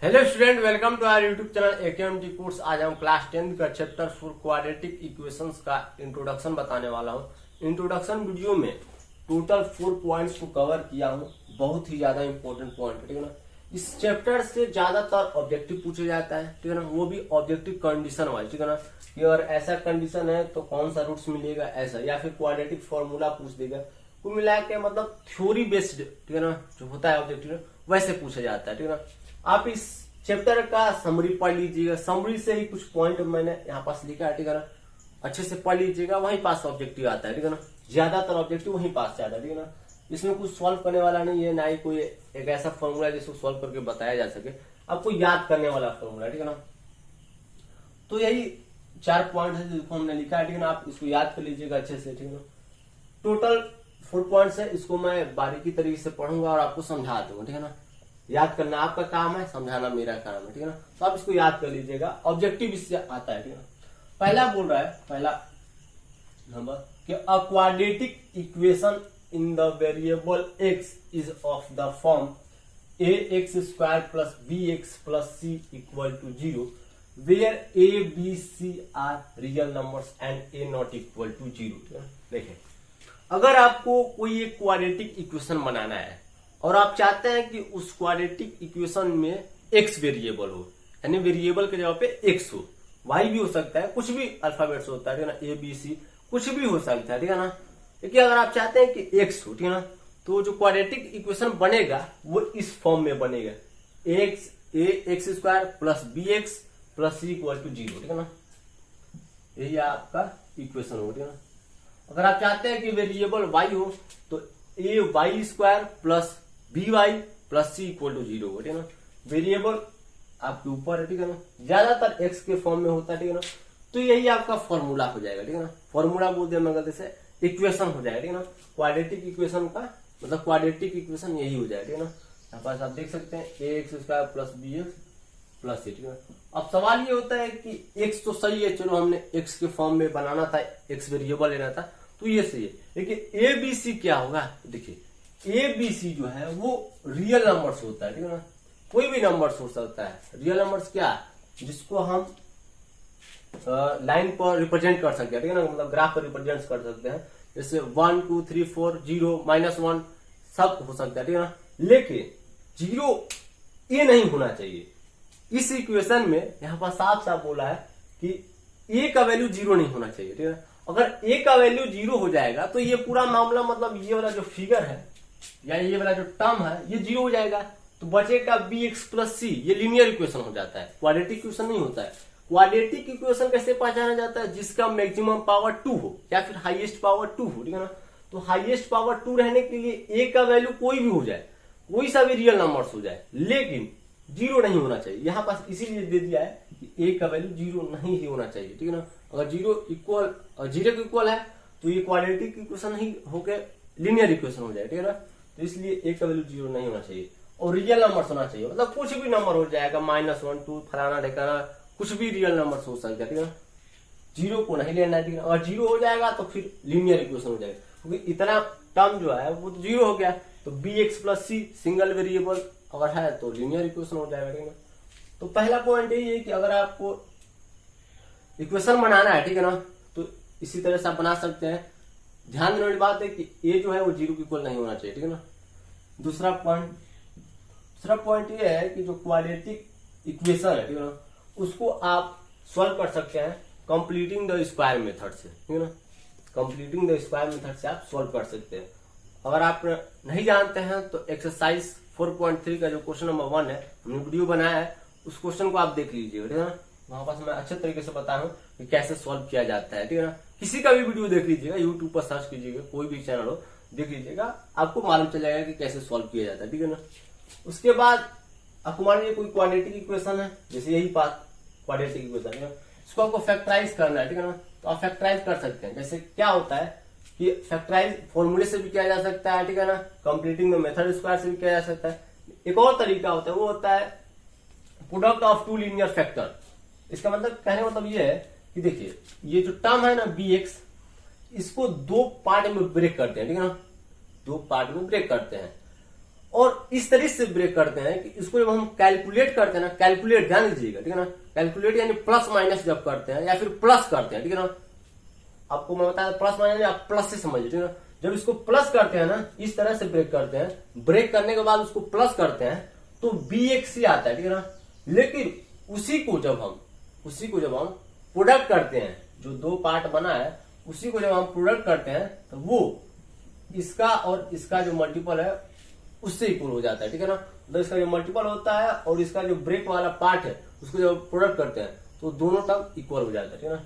Hello student, welcome to our YouTube channel AKMG course. आज हम class 10 का chapter 4 quadratic equations का introduction बताने वाला हूं। इंट्रोडक्शन वीडियो में टोटल 4 पॉइंट्स को कवर किया हूं। बहुत ही ज्यादा इंपॉर्टेंट पॉइंट है, ठीक है ना। इस चैप्टर से ज्यादातर ऑब्जेक्टिव पूछे जाता है, ठीक है ना, वो भी ऑब्जेक्टिव कंडीशन वाइज, ठीक है ना, कि अगर ऐसा कंडीशन है तो कौन सा रूट्स मिलेगा ऐसा, या फिर क्वाड्रेटिक फॉर्मूला पूछ देगा। कुल मिला के मतलब थ्योरी बेस्ड, ठीक है ना, जो होता है ऑब्जेक्टिव वैसे पूछा जाता है, ठीक है ना। आप इस चैप्टर का समरी पढ़ लीजिएगा। समरी से ही कुछ पॉइंट मैंने यहाँ पास लिखा है, ठीक है ना, अच्छे से पढ़ लीजिएगा, वहीं पास ऑब्जेक्टिव आता है, ठीक है ना। ज्यादातर ऑब्जेक्टिव वहीं पास आता है, ठीक है ना। इसमें कुछ सॉल्व करने वाला नहीं है, ना ही कोई एक ऐसा फॉर्मूला जिसको सॉल्व करके बताया जा सके। आपको याद करने वाला फॉर्मूला, ठीक है ना। तो यही 4 पॉइंट है जिसको हमने लिखा है, ठीक है ना। आप इसको याद कर लीजिएगा अच्छे से, ठीक है ना। टोटल 4 पॉइंट्स है, इसको मैं बारीकी तरीके से पढ़ूंगा और आपको समझा दूंगा, ठीक है ना। याद करना आपका काम है, समझाना मेरा काम है, ठीक है ना। तो आप इसको याद कर लीजिएगा, ऑब्जेक्टिव इससे आता है, ठीक है ना। पहला बोल रहा है, पहला नंबर कि a quadratic equation in the variable x is of the form ax² plus bx plus c equal to 0 where a b c are real numbers and a not equal to 0। देखिए, अगर आपको कोई एक quadratic equation बनाना है और आप चाहते हैं कि उस क्वाड्रेटिक इक्वेशन में x वेरिएबल हो, यानी वेरिएबल के जगह पे x हो, y भी हो सकता है, कुछ भी अल्फाबेट्स होता है, ठीक है ना, a b c कुछ भी हो सकता है, ठीक है ना। लेकिन अगर आप चाहते हैं कि x हो, ठीक है ना, तो जो क्वाड्रेटिक इक्वेशन बनेगा वो इस फॉर्म में बनेगा, ax² plus bx plus c equal to 0, ठीक है ना। यही आपका इक्वेशन हो, ठीक है ना। अगर आप चाहते हैं कि वेरिएबल y हो तो ay² plus by plus c equal to 0 हो, ठीक है ना। वेरिएबल आपके ऊपर है, ठीक है ना, ज्यादातर x के फॉर्म में होता है, ठीक है ना। तो यही आपका फॉर्मूला हो जाएगा, ठीक है ना। फॉर्मूला बोल दिया मैं गलती से, इक्वेशन हो जाएगा, ठीक है ना। क्वाड्रेटिक इक्वेशन का मतलब क्वाड्रेटिक इक्वेशन यही हो जाएगा, ठीक है ना। यहाँ पास आप देख सकते हैं ax² plus bx plus c, ठीक है। अब सवाल ये होता है कि x तो सही है, चलो हमने x के फॉर्म में बनाना था, x वेरिएबल लेना था, तो ये सही है। लेकिन ए बी सी क्या होगा, देखिए ए बी सी जो है वो रियल नंबर्स होता है, ठीक है ना। कोई भी नंबर्स हो सकता है। रियल नंबर्स क्या, जिसको हम लाइन पर रिप्रेजेंट कर सकते हैं, ठीक है ना, मतलब ग्राफ पर रिप्रेजेंट कर सकते हैं। जैसे 1 2 3 4 0 -1 सब हो सकता है, ठीक है ना। लेकिन 0 ये नहीं होना चाहिए। इस इक्वेशन में यहाँ पर साफ साफ बोला है कि ए का वैल्यू 0 नहीं होना चाहिए, ठीक है ना। अगर a का वैल्यू 0 हो जाएगा तो ये पूरा मामला, मतलब ये वाला जो फिगर है या ये वाला जो टर्म है ये 0 हो जाएगा, तो बचेगा bx प्लस c। ये लीनियर इक्वेशन हो जाता है, क्वाड्रेटिक इक्वेशन नहीं होता है। क्वाड्रेटिक इक्वेशन कैसे पहचाना जाता है, जिसका मैक्सिमम पावर 2 हो या फिर हाईएस्ट पावर 2 हो, ठीक है ना। तो हाईएस्ट पावर 2 रहने के लिए a का वैल्यू कोई भी हो जाए, कोई सा भी रियल नंबर हो जाए, लेकिन 0 नहीं होना चाहिए। यहाँ पास इसीलिए दे दिया है कि a का वैल्यू 0 नहीं ही होना चाहिए, ठीक है ना। अगर 0 के इक्वल है तो ये क्वाड्रेटिक इक्वेशन ही होकर लीनियर इक्वेशन हो जाए, ठीक है ना। तो इसलिए a का वैल्यू 0 नहीं होना चाहिए और रियल नंबर होना चाहिए, मतलब कुछ भी नंबर हो जाएगा, -1 2 फलाना ढेकाना, कुछ भी रियल नंबर हो सकता है, ठीक है ना। 0 को नहीं लेना है, ठीक है। अगर 0 हो जाएगा तो फिर लीनियर इक्वेशन हो जाएगा, क्योंकि इतना टर्म जो है वो 0 हो गया। तो bx plus c single variable अगर है तो लीनियर इक्वेशन हो जाएगा, ठीक है। तो पहला पॉइंट यही है कि अगर आपको इक्वेशन बनाना है, ठीक है ना, तो इसी तरह से आप बना सकते हैं। ध्यान देने वाली बात है कि a जो है वो 0 के इक्वल नहीं होना चाहिए, ठीक है ना। दूसरा पॉइंट ये है कि जो क्वाड्रेटिक इक्वेशन है, ठीक है ना, उसको आप सॉल्व कर सकते हैं कंप्लीटिंग द स्क्वायर मेथड से, ठीक है ना। कंप्लीटिंग द स्क्वायर मेथड से आप सॉल्व कर सकते हैं। अगर आप नहीं जानते हैं तो एक्सरसाइज 4.3 का जो क्वेश्चन नंबर 1 है, हमने वीडियो बनाया है, उस क्वेश्चन को आप देख लीजिएगा, ठीक है ना। वहां पास मैं अच्छे तरीके से बताया हूं कि कैसे सॉल्व किया जाता है, ठीक है ना। किसी का भी वीडियो देख लीजिएगा, यूट्यूब पर सर्च कीजिएगा, कोई भी चैनल हो देख लीजिएगा, आपको मालूम चल जाएगा कि कैसे सॉल्व किया जाता है, ठीक है ना। उसके बाद आपको मान लीजिए कोई क्वाड्रेटिक इक्वेशन है, जैसे यही बात क्वाड्रेटिक इक्वेशन है, इसको आपको फैक्टराइज करना है, ठीक है ना। तो आप फैक्टराइज कर सकते हैं। जैसे क्या होता है कि फैक्टराइज फॉर्मूले से भी किया जा सकता है, ठीक है ना, कंप्लीटिंग द मेथड स्क्वायर से भी किया जा सकता है। एक और तरीका होता है, वो होता है प्रोडक्ट ऑफ 2 लीनियर फैक्टर। इसका मतलब कहने का मतलब ये है कि देखिए ये जो टर्म है ना bx, इसको 2 पार्ट में ब्रेक करते हैं, ठीक है ना, 2 पार्ट में ब्रेक करते हैं और इस तरीके से ब्रेक करते हैं कि इसको जब हम कैलकुलेट करते हैं ना, कैलकुलेट ध्यान दीजिएगा, ठीक है ना, कैलकुलेट यानी प्लस माइनस जब करते हैं या फिर प्लस करते हैं, ठीक है ना, आपको मैं बताया प्लस माइनस आप प्लस से समझिए, ठीक है ना, जब इसको प्लस करते हैं ना, इस तरह से ब्रेक करते हैं, ब्रेक करने के बाद उसको प्लस करते हैं तो BXC आता है, ठीक है ना। लेकिन उसी को जब हम प्रोडक्ट करते हैं, जो दो पार्ट बना है उसी को जब हम प्रोडक्ट करते हैं तो वो इसका और इसका जो मल्टीपल है उससे इक्वल हो जाता है, ठीक है ना। तो इसका जो मल्टीपल होता है और इसका जो ब्रेक वाला पार्ट है उसको जब प्रोडक्ट करते हैं तो दोनों टर्म इक्वल हो जाता है, ठीक है ना।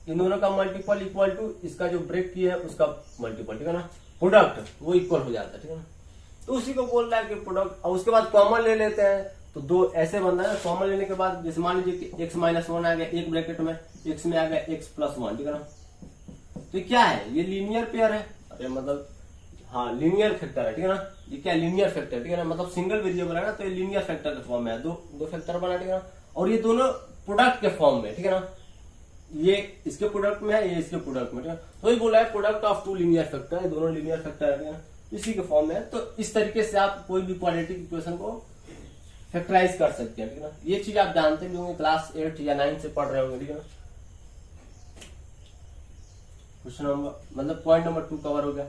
इन दोनों का मल्टीपल इक्वल टू इसका जो ब्रेक किया है उसका मल्टीपल, ठीक है ना, प्रोडक्ट वो इक्वल हो जाता है, ठीक है ना। तो उसी को बोल रहा है कि प्रोडक्ट, और उसके बाद कॉमन ले लेते हैं तो दो ऐसे बनता है। कॉमन लेने के बाद जैसे मान लीजिए कि x-1 आ गया एक ब्रैकेट में, x में आ गया x+1, ठीक है ना। तो क्या है, ये लीनियर पेयर है, अरे मतलब हाँ लीनियर फैक्टर है, ठीक है ना। ये क्या लीनियर फैक्टर, ठीक है ना, मतलब सिंगल वेरिएबल है ना, तो ये लीनियर फैक्टर के फॉर्म में है, दो फैक्टर बना, ठीक है ना। और ये दोनों प्रोडक्ट के फॉर्म में, ठीक है ना, ये इसके प्रोडक्ट में है, ये इसके प्रोडक्ट में, ठीक है। तो ये बोला है product of two linear factor, ये दोनों लीनियर फैक्टर है, इसी के फॉर्म में है। तो इस तरीके से आप कोई भी क्वाड्रेटिक इक्वेशन को फैक्टराइज कर सकते हैं, ठीक है ना। ये चीज आप जानते भी होंगे, क्लास 8 या 9 से पढ़ रहे होंगे, ठीक है ना। क्वेश्चन नंबर मतलब पॉइंट नंबर 2 कवर हो गया।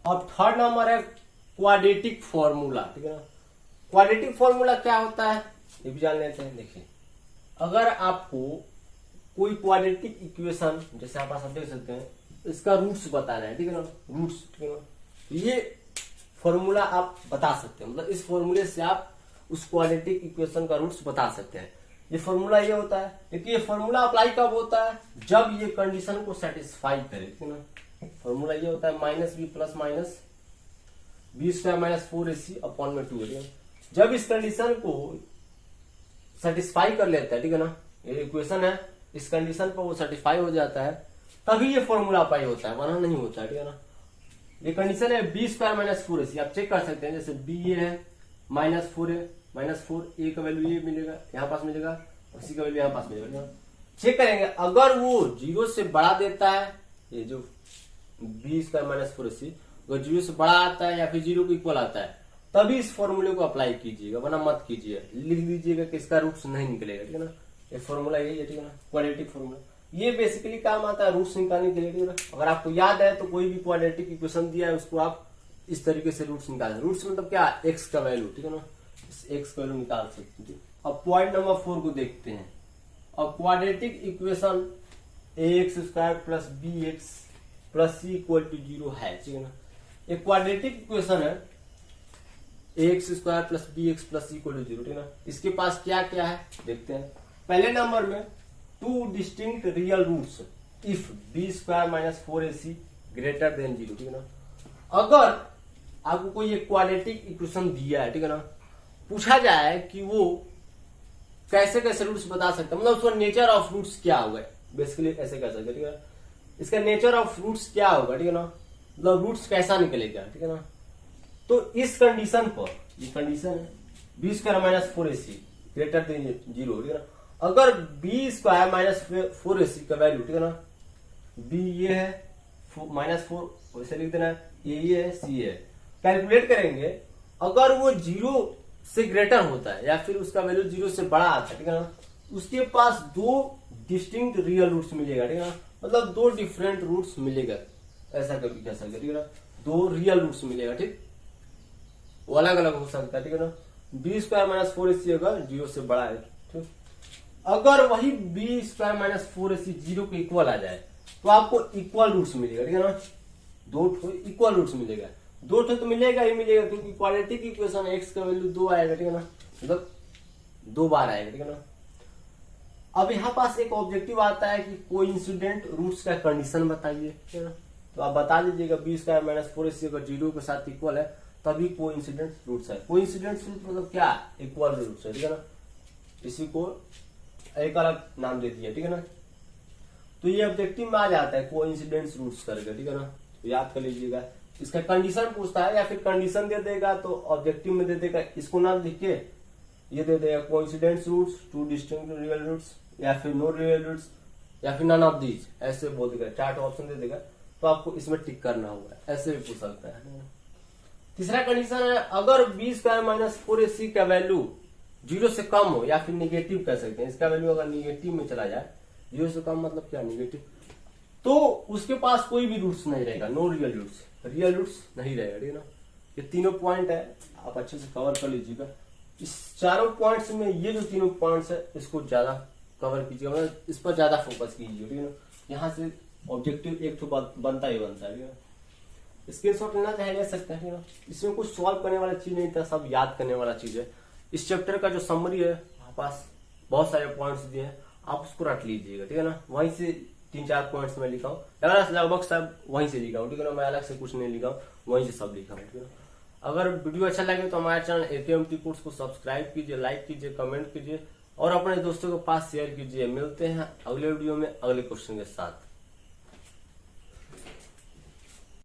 अब थर्ड नंबर है क्वाड्रेटिक फॉर्मूला, ठीक है ना। क्वाड्रेटिक फॉर्मूला क्या होता है ये भी जान लेते हैं। देखिए, अगर आपको कोई क्वाड्रेटिक इक्वेशन, जैसे आप देख सकते हैं, इसका रूट्स बताना है, ठीक है ना, रूट्स, ठीक है ना, ये फॉर्मूला आप बता सकते हैं। मतलब इस फॉर्मूले से आप उस क्वाड्रेटिक इक्वेशन का रूट्स बता सकते हैं। ये फॉर्मूला ये होता है, लेकिन ये फॉर्मूला अप्लाई कब होता है, जब ये कंडीशन को सेटिस्फाई करे, ठीक है ना। फॉर्मूला ये होता है -b plus minus b² - 4ac/2, ठीक है। जब इस कंडीशन को सेटिस्फाई कर लेता है, ठीक है ना, ये इक्वेशन है, इस कंडीशन पर वो सेटिस्फाई हो जाता है, तभी ये फॉर्मूला अप्लाई होता है, वरना नहीं होता है, ठीक है ना। ये कंडीशन है b² - 4ac, आप चेक कर सकते हैं, जैसे b ये है -4 है, -4 a का वैल्यू ये मिलेगा, यहाँ पास मिलेगा, और c का वैल्यू यहाँ पास मिलेगा। चेक करेंगे, अगर वो 0 से बढ़ा देता है, ये जो b² - 4ac अगर 0 से बड़ा आता है या फिर 0 को इक्वल आता है, तभी इस फॉर्मूले को अप्लाई कीजिएगा, वरना मत कीजिए। लिख दीजिएगा कि इसका रूट्स नहीं निकलेगा, ठीक है ना। ये फॉर्मूला यही है, ठीक है ना, क्वाड्रेटिक फॉर्मूला। ये बेसिकली काम आता है रूट्स निकालने के लिए, ठीक है ना। अगर आपको याद है तो कोई भी क्वाड्रेटिक इक्वेशन दिया है उसको आप इस तरीके से रूट्स निकालें। रूट्स मतलब क्या, x का वैल्यू, ठीक है ना, x का वैल्यू निकाल सकते हैं। अब पॉइंट नंबर 4 को देखते हैं। अब quadratic equation ax² + bx + c = 0 है, ठीक है ना। एक क्वाड्रेटिक इक्वेशन है ax² + bx + c = 0, ठीक है ना। इसके पास क्या क्या है देखते हैं। पहले नंबर में 2 distinct real roots if b² - 4ac > 0, ठीक है ना। अगर आपको कोई एक क्वाड्रेटिक इक्वेशन दिया है, ठीक है ना, पूछा जाए कि वो कैसे कैसे रूट्स बता सकते हैं, मतलब उसका नेचर ऑफ रूट्स क्या होगा, बेसिकली ऐसे कह सकते हैं, ठीक है। इसका नेचर ऑफ रूट्स क्या होगा, ठीक है ना, मतलब रूट्स कैसा निकलेगा, ठीक है ना। तो इस कंडीशन पर, ये कंडीशन है b² - 4ac > 0, ठीक है ना। अगर b² - 4ac का वैल्यू, ठीक है ना, b ये है -4 वैसे लिख देना है, ये है, c है, कैलकुलेट करेंगे, अगर वो 0 से ग्रेटर होता है या फिर उसका वैल्यू 0 से बड़ा आता है, ठीक है ना, उसके पास 2 डिस्टिंक्ट रियल रूट्स मिलेगा, ठीक है ना, मतलब 2 डिफरेंट रूट्स मिलेगा, ऐसा कभी कह सकते, ठीक है ना, 2 रियल रूट्स मिलेगा, ठीक, वो अलग अलग हो सकता है, ठीक है ना। b² - 4ac अगर 0 से बड़ा है, ठीक, अगर वही b² - 4ac 0 के इक्वल आ जाए तो आपको इक्वल रूट्स मिलेगा, ठीक है ना, 2 इक्वल रूट्स मिलेगा, 2 तो मिलेगा ही मिलेगा, क्योंकि क्वाड्रेटिक इक्वेशन x का वैल्यू 2 आएगा, ठीक है ना, मतलब 2 बार आएगा, ठीक है ना। अब यहाँ पास एक ऑब्जेक्टिव आता है कि कोइंसिडेंट रूट्स का कंडीशन बताइए, ठीक है ना। तो आप बता दीजिएगा b² - 4ac अगर 0 के साथ इक्वल है तभी कोइंसिडेंट रूट्स है। कोइंसिडेंट रूट्स मतलब क्या, इक्वल रूट्स है, ठीक है ना। इसी को एक अलग नाम दे दिया, ठीक है ना। तो ये ऑब्जेक्टिव में आ जाता है कोइंसिडेंट रूट्स करके, ठीक है ना, तो याद कर लीजिएगा। इसका कंडीशन पूछता है या फिर कंडीशन दे देगा तो ऑब्जेक्टिव में दे देगा, इसको ना लिख के ये दे देगा coincident roots, 2 distinct real roots, या फिर नो रियल रूट्स, या फिर नन ऑफ दीज, ऐसे बोल देगा, 4 ऑप्शन दे देगा, तो आपको इसमें टिक करना होगा, ऐसे भी पूछ सकता है। तीसरा कंडीशन है अगर बी स्क्वायर माइनस 4ac का वैल्यू 0 से कम हो या फिर निगेटिव कह सकते हैं, इसका वैल्यू अगर निगेटिव में चला जाए, 0 से कम मतलब क्या निगेटिव, तो उसके पास कोई भी रूट्स नहीं रहेगा, no real roots, real roots नहीं रहेगा, ठीक है ना। ये तीनों पॉइंट है, आप अच्छे से कवर कर लीजिएगा। इस चारों पॉइंट्स में ये जो तीनों पॉइंट्स है इसको ज्यादा कवर कीजिएगा, मतलब इस पर ज्यादा फोकस कीजिए, ठीक है ना। यहाँ से ऑब्जेक्टिव एक तो बनता ही बनता है, ठीक है। स्क्रीनशॉट लेना चाहे ले सकते हैं, ठीक है ना। इसमें कुछ सॉल्व करने वाला चीज नहीं था, सब याद करने वाला चीज है। इस चैप्टर का जो समरी है हमारे पास बहुत सारे पॉइंट्स दिए हैं, आप उसको रट लीजिएगा, ठीक है ना। वहीं से 3-4 पॉइंट्स में लिखा हूँ, लगभग सब वहीं से लिखा हूँ, ठीक है ना। मैं अलग से कुछ नहीं लिखा हूँ, वहीं से सब लिखा हूँ, ठीक है ना। अगर वीडियो अच्छा लगे तो हमारे चैनल AKMT कोर्स को सब्सक्राइब कीजिए, लाइक कीजिए, कमेंट कीजिए और अपने दोस्तों के पास शेयर कीजिए। मिलते हैं अगले वीडियो में अगले क्वेश्चन के साथ।